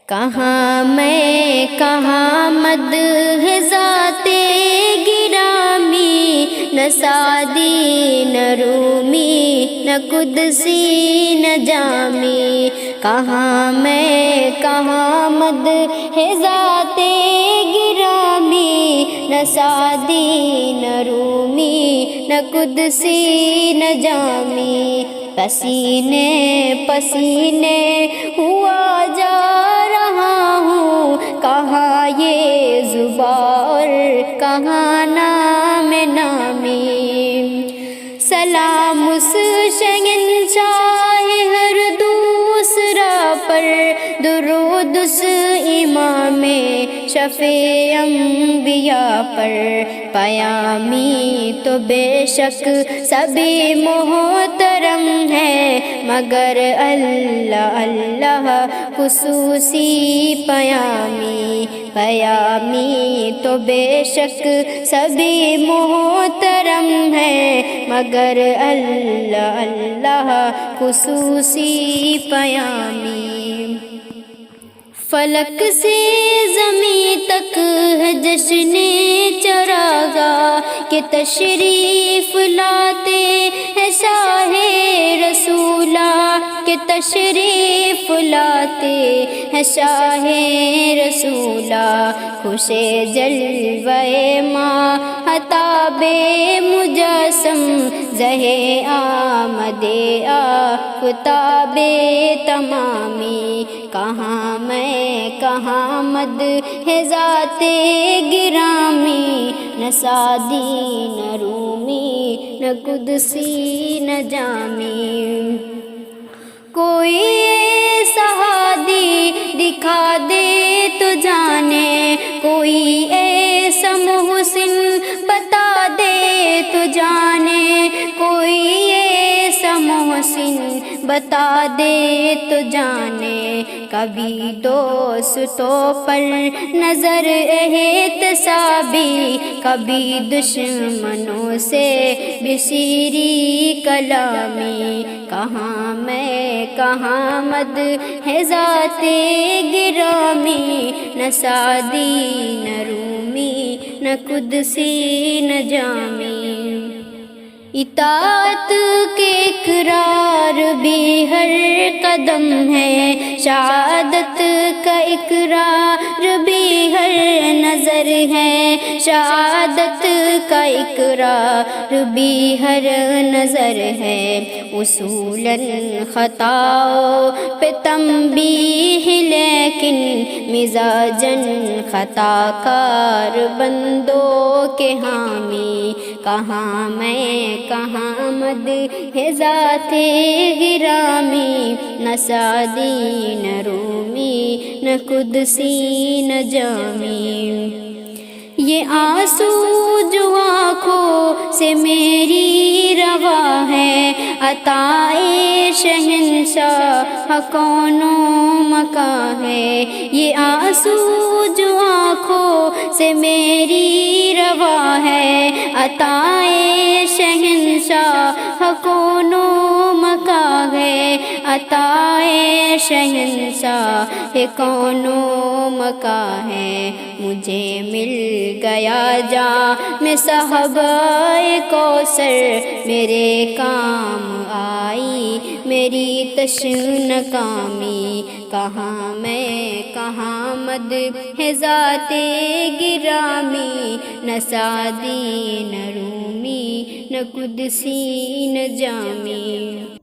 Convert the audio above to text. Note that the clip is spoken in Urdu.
کہاں میں کہاں مدح ذات گرامی، نہ سعدی نہ رومی نہ قدسی نہ جامی۔ کہاں میں کہاں مدح ذات گرامی، نہ سعدی نہ رومی نہ قدسی نہ جامی۔ پسینے پسینے ہوا جا رہا ہوں، کہاں یہ زبان کہاں نام نامی۔ سلام اس شہنشاہ ہر دوسرا پر، درود اس امام شفیع انبیاء پر۔ پیامی تو بے شک سبھی محترم ہے، مگر اللہ اللہ خصوصی پیامی۔ پیامی تو بے شک سبھی محترم ہے، مگر اللہ اللہ خصوصی پیامی۔ فلک سے زمین تک ہے جشن چراغاں، کہ تشریف لاتے ہیں شاہ رسولہ، کہ تشریف لاتے ہیں شاہ رسولہ۔ خوش جلوہ ماہتاب مجسم، زہ آمد آفتاب تمامی۔ کہاں میں کہاں مدح ذات گرامی، نہ سعدی نہ رومی نہ قدسی نہ جامی۔ کوئی ایسا ہادی دکھا دے تو جانے، کوئی ایسا محسن بتا دے تو جانے، کوئی ایسا محسن بتا دے تو جانے۔ کبھی دوستوں پر نظر احتسابی، کبھی دشمنوں سے بشیری کلامی۔ کہاں میں کہاں مدح ذات گرامی، نہ سعدی نہ رومی نہ قدسی نہ جامی۔ اطاعت کے اقرار بھی ہر قدم ہے، شہادت کا اقرار بھی ہر نظر ہے، شہادت کا اقرار بھی ہر نظر ہے۔ اصولاً خطاؤں پہ تنبیہ، لیکن مزاجاً خطا کار بندوں کے حامی۔ کہاں میں کہاں مدح ذات گرامی، نہ سعدی نہ رومی نہ قدسی نہ جامی۔ یہ آنسو جو آنکھوں سے میری رواں ہے، عطائے شہنشاہ کون و مکاں ہے۔ یہ آنسو جو آنکھوں سے میری رواں ہے، عطائے شہنشاہ کون و مکاں ہے، عطائے شہنشاہ کون و مکاں ہے۔ مجھے مل گیا جام صحبہ کوثر، میرے کام آئی میری تشنہ کامی۔ کہاں میں کہاں مدح ذات گرامی، نہ سعدی نہ رومی نہ قدسی نہ جامی۔